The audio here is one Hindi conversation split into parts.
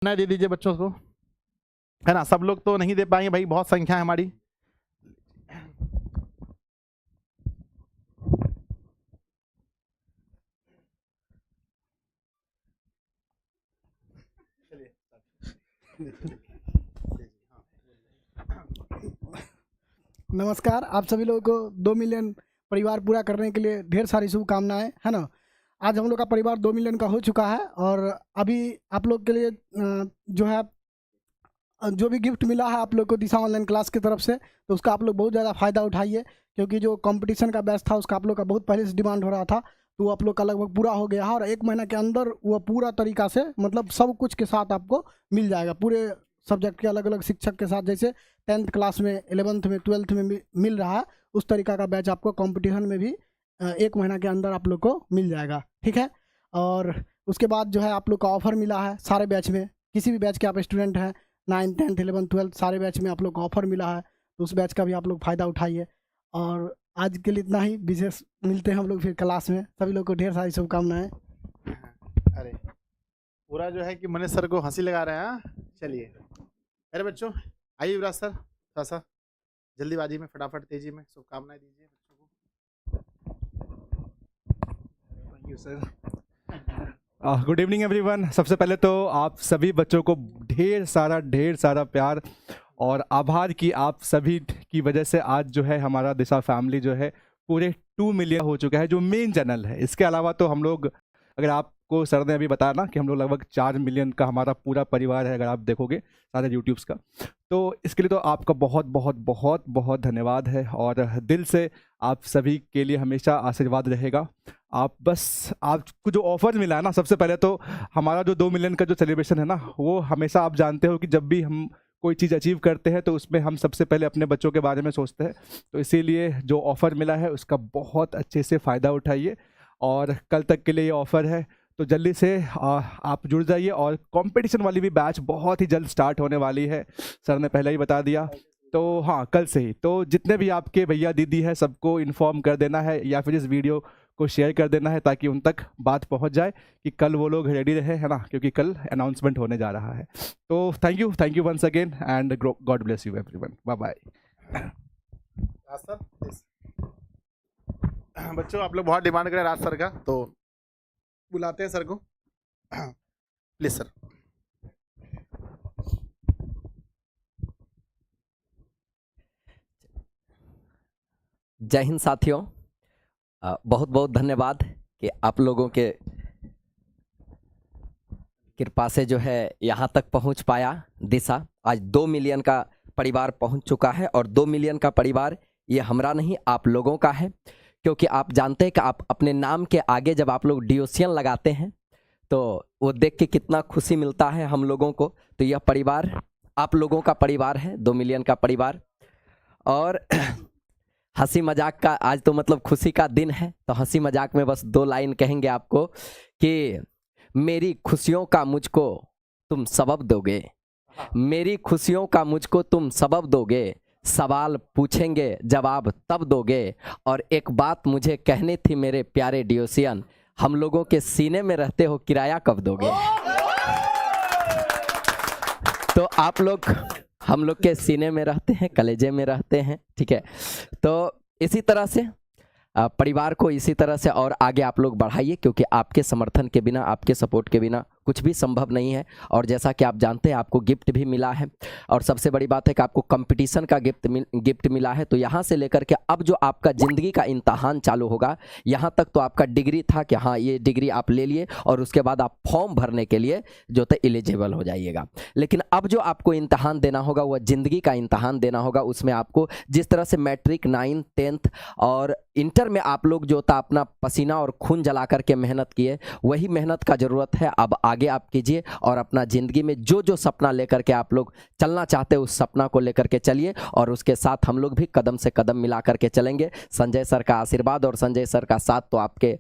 स्थापनाएं दे दीजिए बच्चों को, है ना। सब लोग तो नहीं दे पाएंगे भाई, बहुत संख्या है हमारी। नमस्कार, आप सभी लोगों को 2 मिलियन परिवार पूरा करने के लिए ढेर सारी शुभकामनाएं, है ना। आज हम लोग का परिवार 2 मिलियन का हो चुका है और अभी आप लोग के लिए जो है जो भी गिफ्ट मिला है आप लोग को दिशा ऑनलाइन क्लास की तरफ से, तो उसका आप लोग बहुत ज़्यादा फ़ायदा उठाइए, क्योंकि जो कंपटीशन का बैच था उसका आप लोग का बहुत पहले से डिमांड हो रहा था, तो वो आप लोग का लगभग पूरा हो गया है और 1 महीना के अंदर वो पूरा तरीका से मतलब सब कुछ के साथ आपको मिल जाएगा, पूरे सब्जेक्ट के अलग अलग शिक्षक के साथ। जैसे 10th क्लास में, 11th में, 12th में मिल रहा है, उस तरीका का बैच आपको कंपटीशन में भी 1 महीना के अंदर आप लोग को मिल जाएगा, ठीक है। और उसके बाद जो है आप लोग का ऑफ़र मिला है सारे बैच में, किसी भी बैच के आप स्टूडेंट हैं, 9th, 10th, 11th, 12th सारे बैच में आप लोग को ऑफ़र मिला है, तो उस बैच का भी आप लोग फ़ायदा उठाइए। और आज के लिए इतना ही, विशेष मिलते हैं हम लोग फिर क्लास में। सभी लोग को ढेर सारी शुभकामनाएं। अरे पूरा जो है कि मनीष सर को हंसी लगा रहे हैं, हाँ? चलिए, अरे बच्चों आइए युवराज सर, थोड़ा सा जल्दीबाजी में, फटाफट तेजी में शुभकामनाएं दीजिए बच्चों को। Thank you sir. Good evening everyone. सबसे पहले तो आप सभी बच्चों को ढेर सारा प्यार और आभार कि आप सभी की वजह से आज जो है हमारा दिशा फैमिली जो है पूरे 2 मिलियन हो चुका है, जो मेन चैनल है। इसके अलावा तो हम लोग, अगर आपको सर ने अभी बताया ना कि हम लोग लगभग 4 मिलियन का हमारा पूरा परिवार है, अगर आप देखोगे सारे यूट्यूब्स का, तो इसके लिए तो आपका बहुत बहुत बहुत बहुत धन्यवाद है और दिल से आप सभी के लिए हमेशा आशीर्वाद रहेगा। आप बस, आपको जो ऑफर मिला है ना, सबसे पहले तो हमारा जो 2 मिलियन का जो सेलिब्रेशन है ना, वो हमेशा आप जानते हो कि जब भी हम कोई चीज़ अचीव करते हैं तो उसमें हम सबसे पहले अपने बच्चों के बारे में सोचते हैं। तो इसीलिए जो ऑफ़र मिला है उसका बहुत अच्छे से फ़ायदा उठाइए और कल तक के लिए ये ऑफ़र है, तो जल्दी से आप जुड़ जाइए। और कंपटीशन वाली भी बैच बहुत ही जल्द स्टार्ट होने वाली है, सर ने पहले ही बता दिया। तो हाँ, कल से ही, तो जितने भी आपके भैया दीदी हैं सबको इन्फॉर्म कर देना है या फिर इस वीडियो को शेयर कर देना है ताकि उन तक बात पहुंच जाए कि कल वो लोग रेडी रहे, है ना, क्योंकि कल अनाउंसमेंट होने जा रहा है। तो thank you once again and God bless you everyone. Bye bye. बच्चों आप लोग बहुत डिमांड करें राज सर का, तो बुलाते हैं सर को, प्लीज सर। जय हिंद साथियों, बहुत बहुत धन्यवाद कि आप लोगों के कृपा से जो है यहाँ तक पहुँच पाया दिशा। आज 2 मिलियन का परिवार पहुँच चुका है और 2 मिलियन का परिवार ये हमारा नहीं, आप लोगों का है, क्योंकि आप जानते हैं कि आप अपने नाम के आगे जब आप लोग डियोसियन लगाते हैं तो वो देख के कितना खुशी मिलता है हम लोगों को। तो यह परिवार आप लोगों का परिवार है, 2 मिलियन का परिवार। और हंसी मजाक का आज तो मतलब खुशी का दिन है, तो हंसी मजाक में बस 2 लाइन कहेंगे आपको कि मेरी खुशियों का मुझको तुम सबब दोगे, मेरी खुशियों का मुझको तुम सबब दोगे, सवाल पूछेंगे जवाब तब दोगे। और एक बात मुझे कहनी थी मेरे प्यारे डियोसियन, हम लोगों के सीने में रहते हो, किराया कब दोगे? तो आप लोग हम लोग के सीने में रहते हैं, कलेजे में रहते हैं, ठीक है। तो इसी तरह से परिवार को इसी तरह से और आगे आप लोग बढ़ाइए, क्योंकि आपके समर्थन के बिना, आपके सपोर्ट के बिना कुछ भी संभव नहीं है। और जैसा कि आप जानते हैं आपको गिफ्ट भी मिला है, और सबसे बड़ी बात है कि आपको कंपटीशन का गिफ्ट मिला है। तो यहाँ से लेकर के अब जो आपका ज़िंदगी का इम्तहान चालू होगा, यहाँ तक तो आपका डिग्री था कि हाँ ये डिग्री आप ले लिए और उसके बाद आप फॉर्म भरने के लिए जो थे एलिजिबल हो जाइएगा। लेकिन अब जो आपको इम्तहान देना होगा वह ज़िंदगी का इम्तहान देना होगा। उसमें आपको जिस तरह से मैट्रिक, 9th, 10th और इंटर में आप लोग जो था अपना पसीना और खून जला करके मेहनत किए, वही मेहनत का ज़रूरत है अब आगे आप कीजिए। और अपना ज़िंदगी में जो जो सपना लेकर के आप लोग चलना चाहते हैं उस सपना को लेकर के चलिए, और उसके साथ हम लोग भी कदम से कदम मिला करके चलेंगे। संजय सर का आशीर्वाद और संजय सर का साथ तो आपके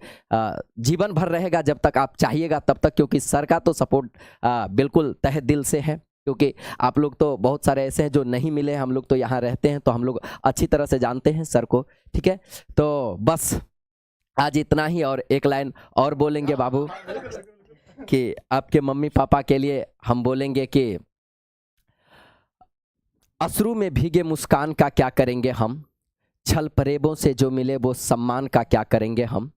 जीवन भर रहेगा, जब तक आप चाहिएगा तब तक, क्योंकि सर का तो सपोर्ट बिल्कुल तहे दिल से है। क्योंकि आप लोग तो बहुत सारे ऐसे हैं जो नहीं मिले, हम लोग तो यहाँ रहते हैं तो हम लोग अच्छी तरह से जानते हैं सर को, ठीक है। तो बस आज इतना ही, और एक लाइन और बोलेंगे बाबू। कि आपके मम्मी पापा के लिए हम बोलेंगे कि अश्रु में भीगे मुस्कान का क्या करेंगे हम, छल फरेबों से जो मिले वो सम्मान का क्या करेंगे हम।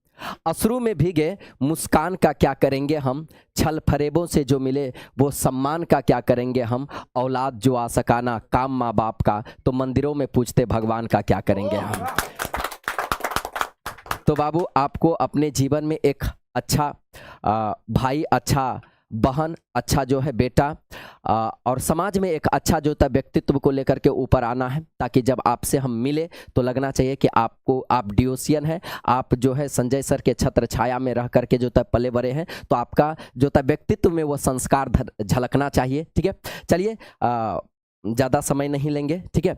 अश्रु में भीगे मुस्कान का क्या करेंगे हम, छल फरेबों से जो मिले वो सम्मान का क्या करेंगे हम। औलाद जो आ सकाना काम माँ बाप का, तो मंदिरों में पूछते भगवान का क्या करेंगे हम। तो बाबू आपको अपने जीवन में एक अच्छा भाई, अच्छा बहन, अच्छा जो है बेटा और समाज में एक अच्छा जो है व्यक्तित्व को लेकर के ऊपर आना है, ताकि जब आपसे हम मिले तो लगना चाहिए कि आप डियोसियन है, आप जो है संजय सर के छत्र छाया में रह करके जो है पले बड़े हैं, तो आपका जो है व्यक्तित्व में वो संस्कार झलकना चाहिए। ठीक है, चलिए ज़्यादा समय नहीं लेंगे, ठीक है,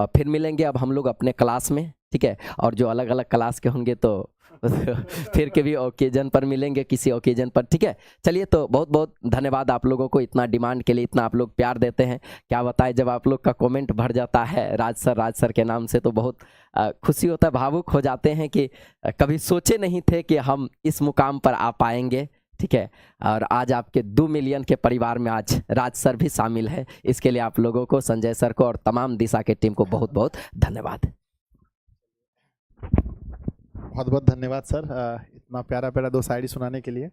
फिर मिलेंगे अब हम लोग अपने क्लास में, ठीक है, और जो अलग अलग क्लास के होंगे तो फिर के भी ओकेजन पर मिलेंगे, किसी ओकेजन पर, ठीक है। चलिए, तो बहुत बहुत धन्यवाद आप लोगों को, इतना डिमांड के लिए, इतना आप लोग प्यार देते हैं, क्या बताएं। जब आप लोग का कमेंट भर जाता है राज सर के नाम से, तो बहुत खुशी होता है, भावुक हो जाते हैं कि कभी सोचे नहीं थे कि हम इस मुकाम पर आ पाएंगे, ठीक है। और आज आपके 2 मिलियन के परिवार में आज राज सर भी शामिल है, इसके लिए आप लोगों को, संजय सर को और तमाम दिशा के टीम को बहुत बहुत धन्यवाद। बहुत बहुत धन्यवाद सर, इतना प्यारा प्यारा 2 शायरी सुनाने के लिए।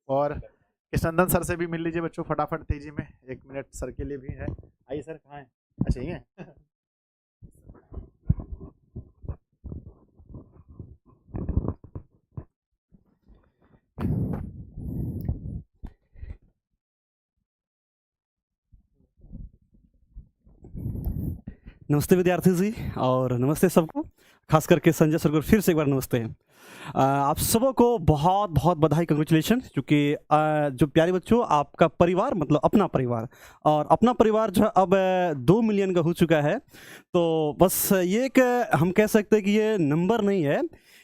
और कृष्णनंदन सर से भी मिल लीजिए बच्चों फटाफट तेजी में, 1 मिनट सर के लिए भी है। आइए सर, कहाँ हैं? अच्छा, ये हैं। नमस्ते विद्यार्थी जी, और नमस्ते सबको, खास करके संजय सर को फिर से एक बार नमस्ते। आप सबों को बहुत बहुत बधाई, कंग्रेचुलेशन, क्योंकि जो प्यारे बच्चों, आपका परिवार मतलब अपना परिवार, और अपना परिवार जो है अब 2 मिलियन का हो चुका है। तो बस ये एक हम कह सकते हैं कि ये नंबर नहीं है,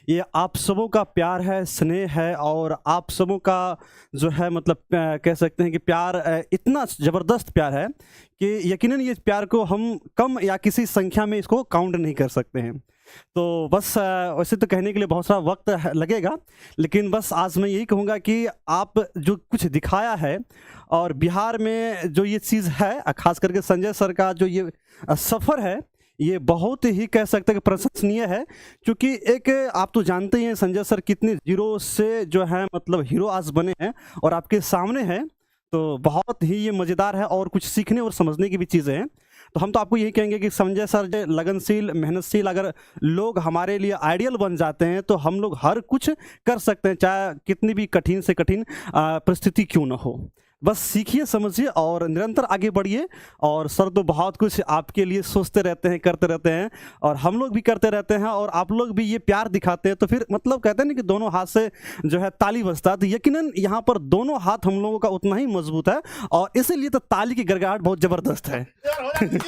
ये आप सबों का प्यार है, स्नेह है, और आप सबों का जो है मतलब कह सकते हैं कि प्यार इतना ज़बरदस्त प्यार है कि यकीनन ये प्यार को हम कम या किसी संख्या में इसको काउंट नहीं कर सकते हैं। तो बस वैसे तो कहने के लिए बहुत सारा वक्त लगेगा, लेकिन बस आज मैं यही कहूँगा कि आप जो कुछ दिखाया है, और बिहार में जो ये चीज़ है, खास करके संजय सर का जो ये सफ़र है, ये बहुत ही कह सकते हैं कि प्रशंसनीय है। क्योंकि एक आप तो जानते ही हैं संजय सर कितने जीरो से जो है मतलब हीरो आज बने हैं, और आपके सामने हैं, तो बहुत ही ये मज़ेदार है, और कुछ सीखने और समझने की भी चीज़ें हैं। तो हम तो आपको यही कहेंगे कि संजय सर जो लगनशील, मेहनतशील अगर लोग हमारे लिए आइडियल बन जाते हैं, तो हम लोग हर कुछ कर सकते हैं, चाहे कितनी भी कठिन से कठिन परिस्थिति क्यों ना हो। बस सीखिए, समझिए और निरंतर आगे बढ़िए। और सर तो बहुत कुछ आपके लिए सोचते रहते हैं, करते रहते हैं, और हम लोग भी करते रहते हैं, और आप लोग भी ये प्यार दिखाते हैं, तो फिर मतलब कहते हैं ना कि दोनों हाथ से जो है ताली बजता है। तो यकीनन यहाँ पर दोनों हाथ हम लोगों का उतना ही मजबूत है, और इसीलिए तो ताली की गड़गड़ाहट बहुत ज़बरदस्त है। ठीक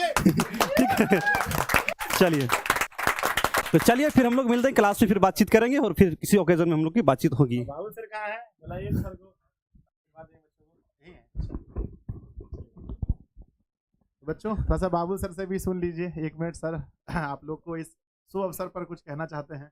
है, चलिए, तो चलिए फिर हम लोग मिलते हैं क्लास में, फिर बातचीत करेंगे, और फिर किसी ओकेजन में हम लोग की बातचीत होगी। बाबू सर कहाँ है? बुलाइए सर को। बच्चों थोड़ा सा बाबू सर से भी सुन लीजिए, 1 मिनट सर, आप लोग को इस शुभ अवसर पर कुछ कहना चाहते हैं।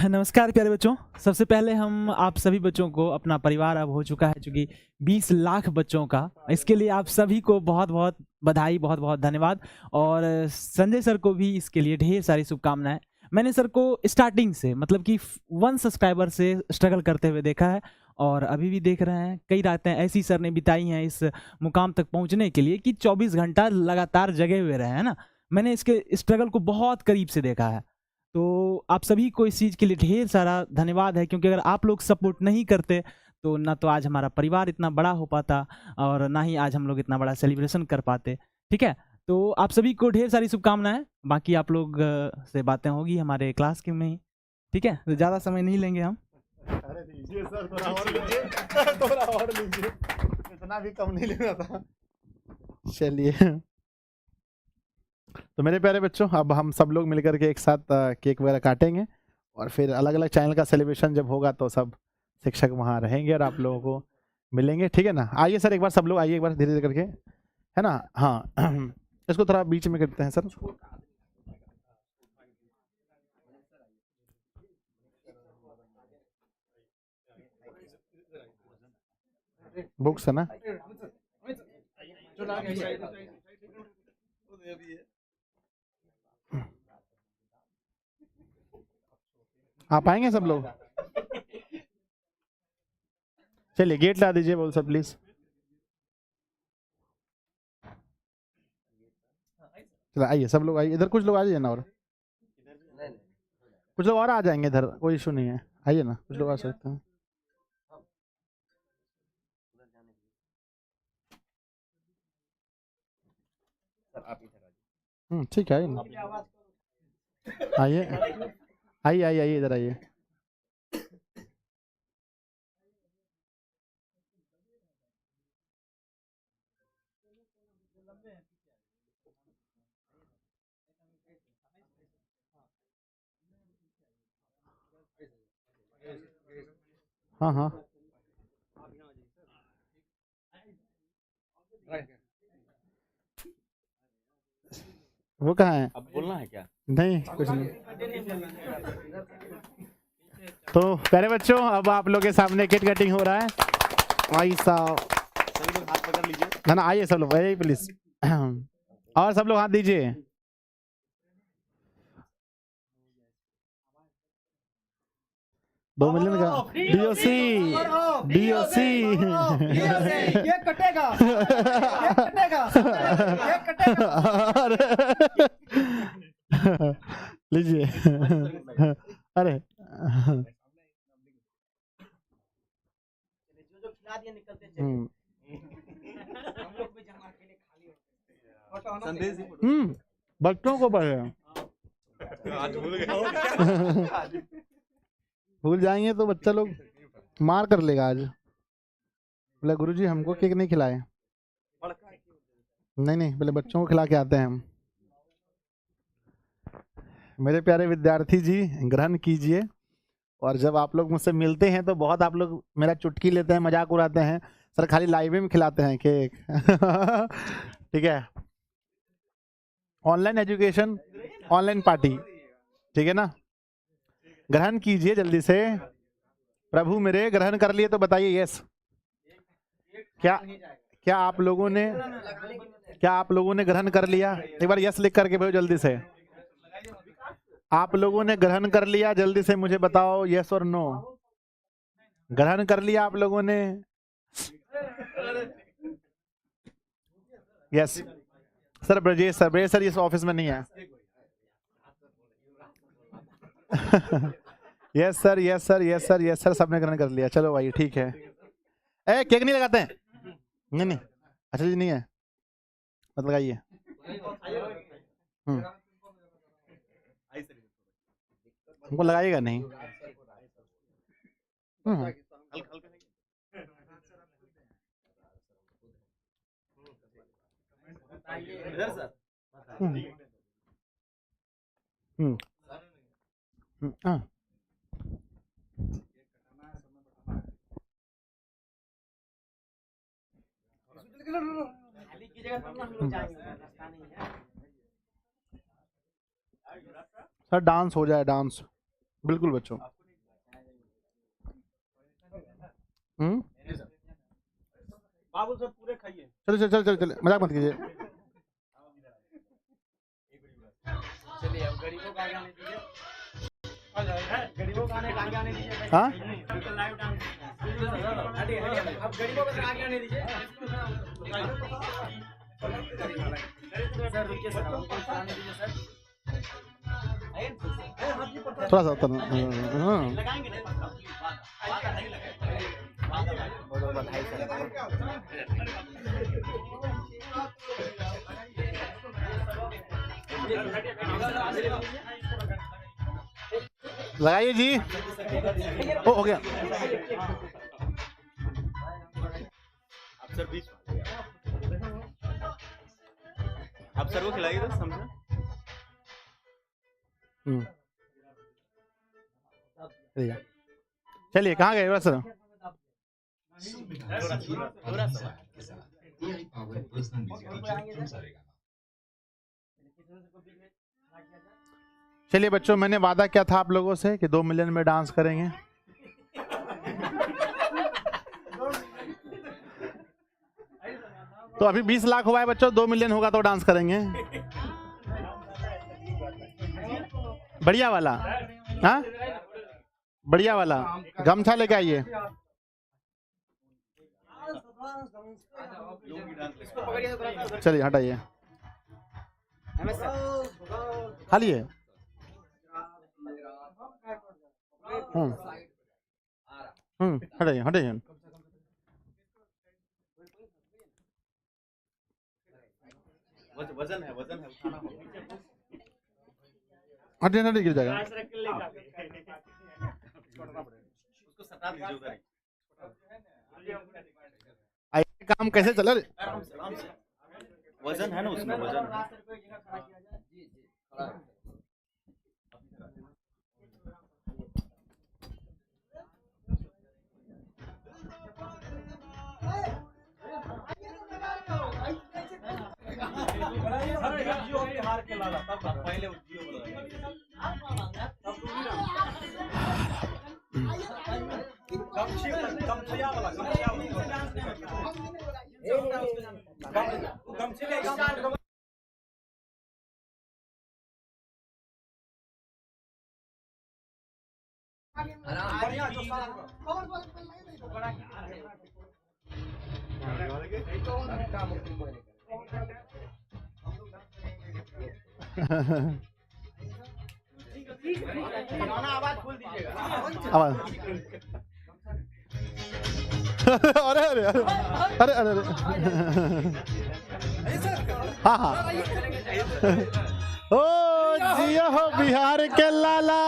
नमस्कार प्यारे बच्चों, सबसे पहले हम आप सभी बच्चों को, अपना परिवार अब हो चुका है चूँकि 20 लाख बच्चों का, इसके लिए आप सभी को बहुत बहुत बधाई, बहुत बहुत धन्यवाद। और संजय सर को भी इसके लिए ढेर सारी शुभकामनाएं। मैंने सर को स्टार्टिंग से मतलब कि 1 सब्सक्राइबर से स्ट्रगल करते हुए देखा है, और अभी भी देख रहे हैं। कई रातें ऐसी सर ने बिताई हैं इस मुकाम तक पहुंचने के लिए कि 24 घंटा लगातार जगे हुए रहे हैं ना। मैंने इसके स्ट्रगल को बहुत करीब से देखा है। तो आप सभी को इस चीज़ के लिए ढेर सारा धन्यवाद है, क्योंकि अगर आप लोग सपोर्ट नहीं करते तो ना तो आज हमारा परिवार इतना बड़ा हो पाता, और ना ही आज हम लोग इतना बड़ा सेलिब्रेशन कर पाते। ठीक है, तो आप सभी को ढेर सारी शुभकामनाएं। बाकी आप लोग से बातें होगी हमारे क्लास के में ही। ठीक है, तो ज़्यादा समय नहीं लेंगे हम। अरे लीजिए सर, थोड़ा और लीजिए, थोड़ा और लीजिए, इतना भी कम नहीं लेना था। चलिए, तो मेरे प्यारे बच्चों, अब हम सब लोग मिलकर के एक साथ केक वगैरह काटेंगे, और फिर अलग अलग चैनल का सेलिब्रेशन जब होगा तो सब शिक्षक वहाँ रहेंगे और आप लोगों को मिलेंगे। ठीक है ना? आइए सर, एक बार सब लोग आइए, एक बार धीरे धीरे करके, है ना? हाँ, इसको थोड़ा बीच में करते हैं सर। बुक्स है ना। आप आएंगे सब लोग? चलिए गेट ला दीजिए बोल सब प्लीज। चलो आइए सब लोग आइए इधर, कुछ लोग आ जाइए ना, और कुछ लोग और आ जाएंगे इधर, कोई इशू नहीं है, आइए ना, कुछ लोग आ सकते हैं। ठीक है, आइए आइए आइए आइए इधर आइए। हाँ हाँ वो कहाँ है? अब बोलना है क्या? नहीं कुछ नहीं। तो प्यारे बच्चों अब आप लोग के सामने केक कटिंग हो रहा है। भाई साहब हाथ पकड़ लीजिए। ना ना आइए सब लोग, आइए प्लीज। और सब लोग हाथ दीजिए। $2 मिलियन का डीओसी डीओसी ये कटेगा, ये कटेगा, ये कटेगा। लीजिए। अरे बच्चों को पढ़े भूल जाएंगे तो बच्चा लोग मार कर लेगा आज। बोले गुरुजी हमको केक नहीं खिलाए। नहीं नहीं बोले बच्चों को खिला के आते हैं हम। मेरे प्यारे विद्यार्थी जी ग्रहण कीजिए। और जब आप लोग मुझसे मिलते हैं तो बहुत आप लोग मेरा चुटकी लेते हैं, मजाक उड़ाते हैं, सर खाली लाइव में खिलाते हैं केक। ठीक है, ऑनलाइन एजुकेशन, ऑनलाइन पार्टी, ठीक है ना। ग्रहण कीजिए जल्दी से। प्रभु मेरे ग्रहण कर लिए तो बताइए यस। क्या आप लोगों ने ग्रहण कर लिया? एक बार यस लिख करके भेजो जल्दी से। आप लोगों ने ग्रहण कर लिया? जल्दी से मुझे बताओ यस और नो। ग्रहण कर लिया आप लोगों ने? Yes sir. ब्रजेश सर इस ऑफिस में नहीं है। Yes sir yes sir yes sir yes sir, सबने ग्रहण कर लिया। चलो भाई ठीक है। केक नहीं लगाते हैं? नहीं अच्छा जी नहीं है मत लगाइए। हमको लगाइएगा नहीं। सर डांस हो जाए, डांस बिल्कुल बच्चों। बाबू सब पूरे खाइए। चलो चलो चलो चलो मजाक मत कीजिए। चलिए अब गरीबों का आगे आने दीजिए। गरीबों का आगे आने दीजिए। हाँ अब गरीबों का आगे आने दीजिए। सर रुकिए सर, आने दीजिए सर। थोड़ा सा उतर। लगाएंगे बहुत बधाई लगाइए जी। ओ हो गया। आप सर बीच आप सर को खिलाइए तो समझा। चलिए कहाँ गए बस। चलिए बच्चों मैंने वादा किया था आप लोगों से कि 2 मिलियन में डांस करेंगे। तो अभी 20 लाख हुआ है बच्चों, 2 मिलियन होगा तो डांस करेंगे। बढ़िया वाला, हाँ बढ़िया वाला गमछा लेके आइए। चलिए हटाइए, खाली है। हटाइए हटाइए। वजन है उठाना होगा। हटिए हटिए, गिर जाएगा। उसको सटा दीजिए उधर ही। आइए, काम कैसे चल रहा है? आराम से। वजन है ना उसमें, वजन है। पहले आवाज। अरे अरे अरे अरे अरे अरे। हाँ हाँ। ओ जिया हो बिहार के लाला,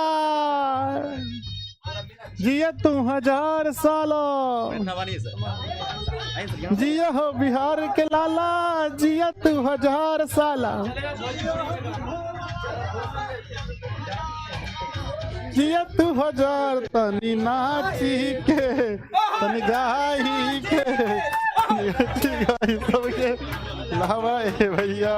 जिया तू 1000 सालो, जिया हो बिहार के लाला, जिया तू 1000 साला, जिया तू 1000 तनी नाची के तनी गाई के गाई सबके लावाए भैया।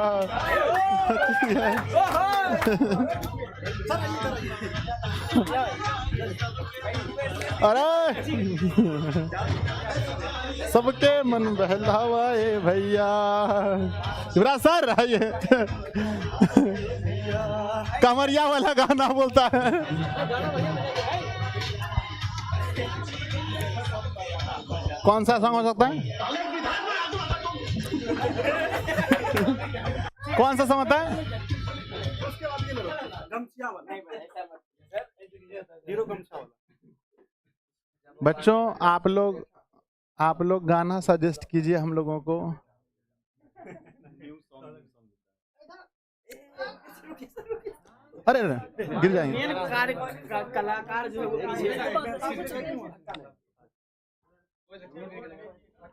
अरे सबके मन बहलावाए भैया। युवराज सर आइए, कमरिया वाला गाना बोलता है। कौन सा सॉन्ग हो सकता है? कौन सा सॉन्ग होता है? बच्चों आप लोग गाना सजेस्ट कीजिए हम लोगों को। अरे अरे गिर जाएंगे। कलाकार जो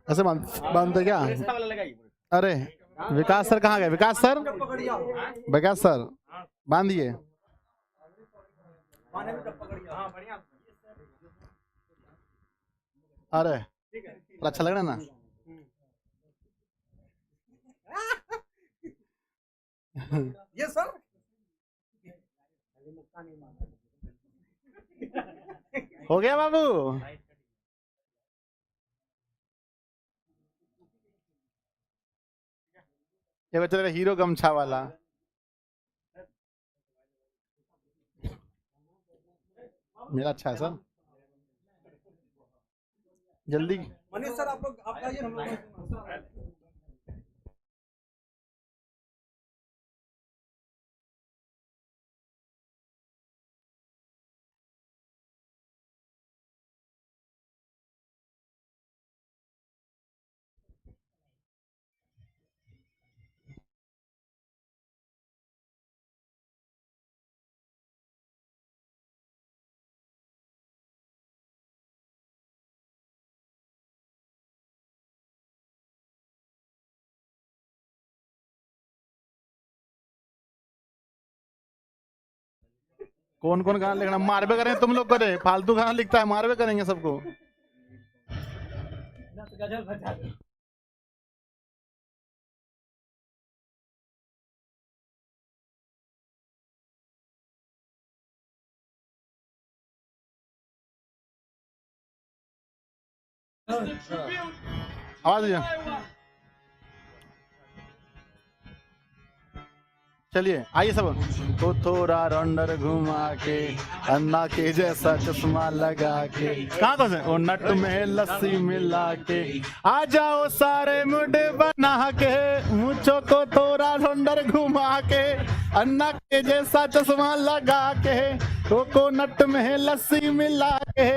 ऐसे बांधते क्या? अरे विकास सर कहाँ गए? विकास सर, विकास सर बांधिए। अरे अच्छा लग रहा है ना? ये सर हो गया बाबू। ये बच्चा हीरो गमछा वाला। मेरा अच्छा है सर। जल्दी मनीष सर आप लोग आप आइए, हम लोग कौन कौन गाना लिखना? मारवे करेंगे तुम लोग, करे फालतू गाना लिखता है, मारवे करेंगे सबको। आवाज दीजिए। चलिए आइए सब। तो थोड़ा रौंडर घुमा के अन्ना के जैसा चश्मा लगा के कहाँ कौन से ओ नट में लस्सी मिला के आ जाओ सारे मुंडे बना के मुझो को थोड़ा रौंडर घुमा के अन्ना के जैसा चश्मा लगा के कोकोनट में लस्सी मिला के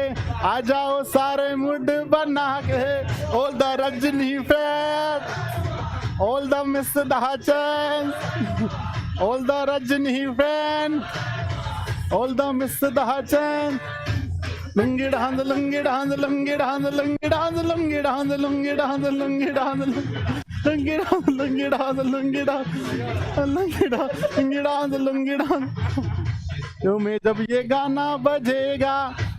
आ जाओ सारे मुंड बना के all the Rajni fan all the मिस दहाचन all the Rajni fan, all the Mr. Dahachan. Lungi dance, lungi dance, lungi dance, lungi dance, lungi dance, lungi dance, lungi dance, lungi dance, lungi dance, lungi dance, lungi dance, lungi dance, lungi dance. जो में जब ये गाना बजेगा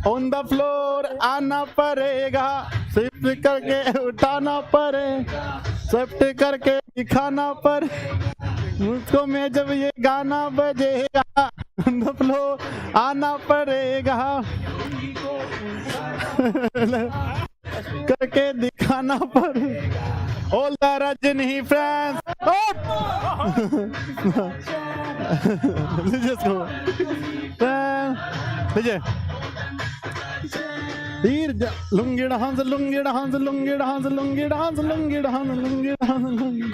ऑन द फ्लोर आना पड़ेगा शिफ्ट करके उठाना पड़ेगा शिफ्ट करके दिखाना पड़े मुझको में जब ये गाना बजेगा ऑन द फ्लोर आना पड़ेगा करके दिखाना पड़ेगा ऑल द रजनी फ्रेंड्स लीजिए here lungi dance lungi dance lungi dance lungi dance lungi dance lungi dance लुंगी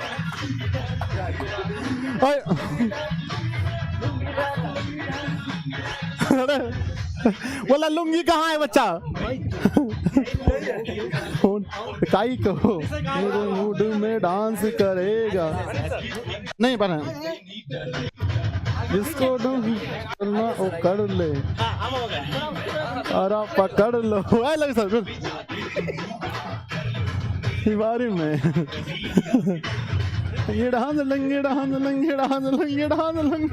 बोला लुंगी कहाँ है बच्चा काई कहो मेरे मूड में डांस करेगा नहीं बना जिसको करना वो कर ले और पकड़ लो आए लगे सर हिमारी में ये डांस लंगे डांस लंगे डांस लंगे डांस लंगे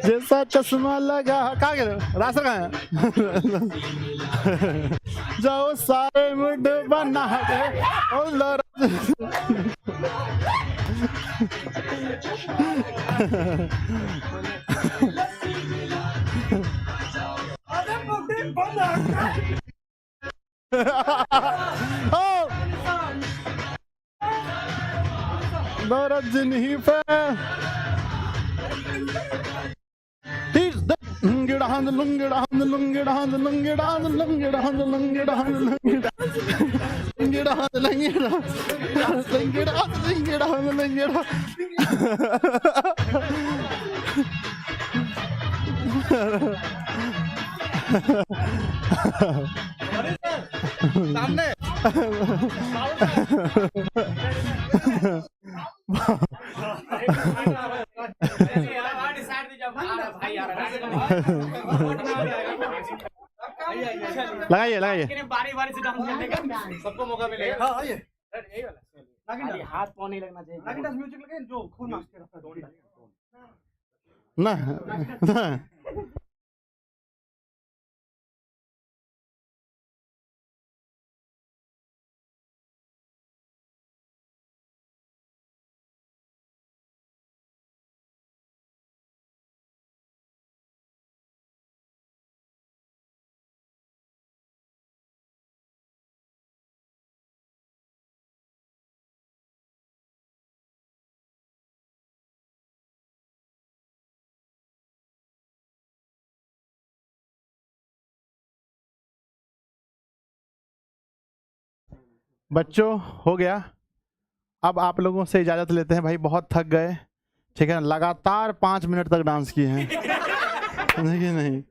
जैसा चश्मा लगा कहाँ गए रास्ता कहाँ है जाओ सारे मुड बना के रजनी पे lungi dance lungi dance lungi dance lungi dance lungi dance lungi dance lungi dance lungi dance lungi dance lungi dance lungi dance सामने लगाइए लगाइए बारी बारी से डांस करने का सबको मौका मिलेगा। हाँ ये हाथ पाँव नहीं लगना चाहिए। म्यूजिक लगे जो खून नाच के रखता ना ना बच्चों हो गया। अब आप लोगों से इजाज़त लेते हैं भाई, बहुत थक गए, ठीक है ना। लगातार 5 मिनट तक डांस किए हैं नहीं नहीं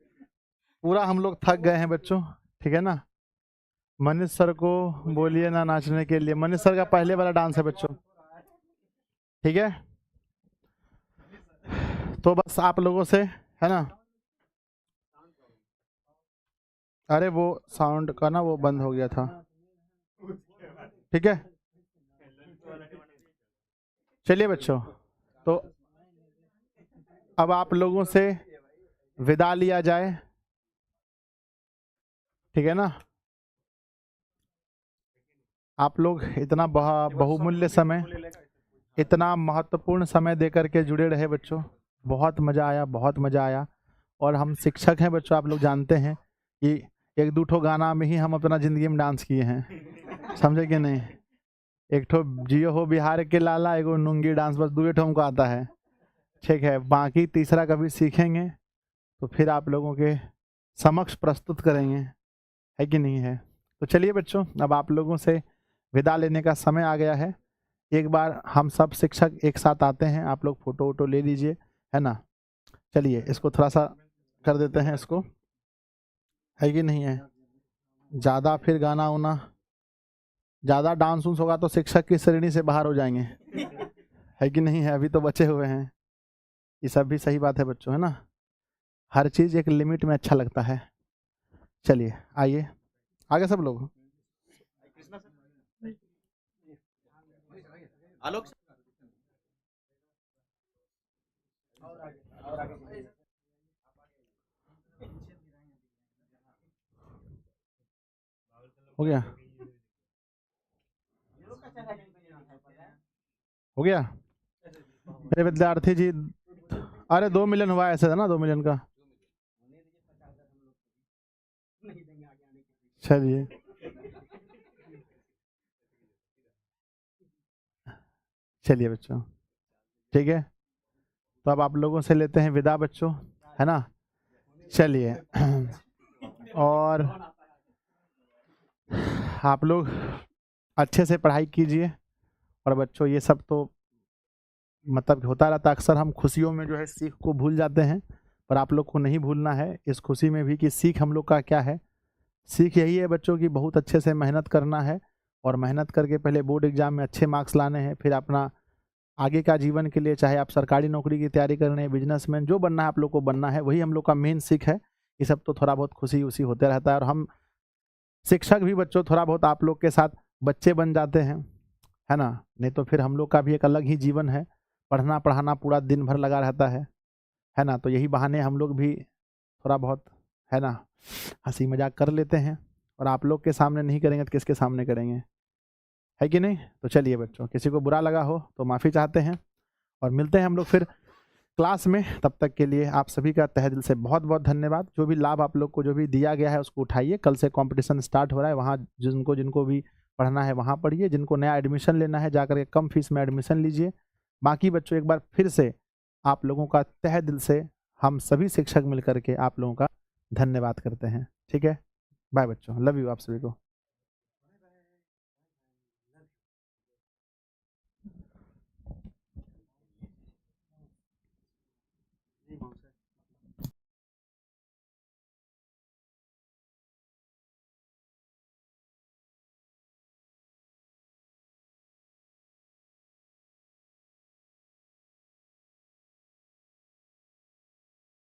पूरा हम लोग थक गए हैं बच्चों, ठीक है ना। मनीष सर को बोलिए ना नाचने के लिए। मनीष सर का पहले वाला डांस है बच्चों, ठीक है। तो बस आप लोगों से है ना, अरे वो साउंड का ना वो बंद हो गया था, ठीक है। चलिए बच्चों, तो अब आप लोगों से विदा लिया जाए, ठीक है ना। आप लोग इतना बहुमूल्य समय, इतना महत्वपूर्ण समय देकर के जुड़े रहे बच्चों। बहुत मज़ा आया, बहुत मज़ा आया। और हम शिक्षक हैं बच्चों, आप लोग जानते हैं कि एक दो ठो गाना में ही हम अपना ज़िंदगी में डांस किए हैं, समझे कि नहीं। एक ठो जियो हो बिहार के लाला, एगो नुंगी डांस, बस दो ठो हमको आता है, ठीक है। बाकी तीसरा कभी सीखेंगे तो फिर आप लोगों के समक्ष प्रस्तुत करेंगे, है कि नहीं है। तो चलिए बच्चों, अब आप लोगों से विदा लेने का समय आ गया है। एक बार हम सब शिक्षक एक साथ आते हैं, आप लोग फ़ोटो वोटो ले लीजिए, है ना। चलिए इसको थोड़ा सा कर देते हैं इसको, है कि नहीं है। ज़्यादा फिर गाना उना, ज़्यादा डांस उन्स होगा तो शिक्षक की श्रेणी से बाहर हो जाएंगे, है कि नहीं है। अभी तो बचे हुए हैं, ये सब भी सही बात है बच्चों, है ना। हर चीज़ एक लिमिट में अच्छा लगता है। चलिए आइए आगे सब लोग। आलोक हो गया, हो गया मेरे विद्यार्थी जी। अरे 2 मिलियन हुआ ऐसे था ना, 2 मिलियन का। चलिए चलिए बच्चों, ठीक है। तो अब आप लोगों से लेते हैं विदा बच्चों, है ना। चलिए और आप लोग अच्छे से पढ़ाई कीजिए। और बच्चों ये सब तो मतलब होता रहता है, अक्सर हम खुशियों में जो है सीख को भूल जाते हैं, पर आप लोग को नहीं भूलना है इस खुशी में भी कि सीख हम लोग का क्या है। सीख यही है बच्चों कि बहुत अच्छे से मेहनत करना है, और मेहनत करके पहले बोर्ड एग्जाम में अच्छे मार्क्स लाने हैं, फिर अपना आगे का जीवन के लिए, चाहे आप सरकारी नौकरी की तैयारी कर रहे हैं, बिजनेसमैन, जो बनना है आप लोग को बनना है, वही हम लोग का मेन सीख है। ये सब तो थोड़ा बहुत खुशी उसी होते रहता है। और हम शिक्षक भी बच्चों थोड़ा बहुत आप लोग के साथ बच्चे बन जाते हैं, है ना। नहीं तो फिर हम लोग का भी एक अलग ही जीवन है, पढ़ना पढ़ाना पूरा दिन भर लगा रहता है ना। तो यही बहाने हम लोग भी थोड़ा बहुत, है ना, हंसी मजाक कर लेते हैं। और आप लोग के सामने नहीं करेंगे तो किसके सामने करेंगे, है कि नहीं। तो चलिए बच्चों, किसी को बुरा लगा हो तो माफ़ी चाहते हैं, और मिलते हैं हम लोग फिर क्लास में। तब तक के लिए आप सभी का तहे दिल से बहुत बहुत धन्यवाद। जो भी लाभ आप लोग को जो भी दिया गया है उसको उठाइए। कल से कंपटीशन स्टार्ट हो रहा है, वहाँ जिनको भी पढ़ना है वहाँ पढ़िए। जिनको नया एडमिशन लेना है जाकर के कम फीस में एडमिशन लीजिए। बाकी बच्चों एक बार फिर से आप लोगों का तहे दिल से हम सभी शिक्षक मिल करके आप लोगों का धन्यवाद करते हैं, ठीक है। बाय बच्चों, लव यू आप सभी को।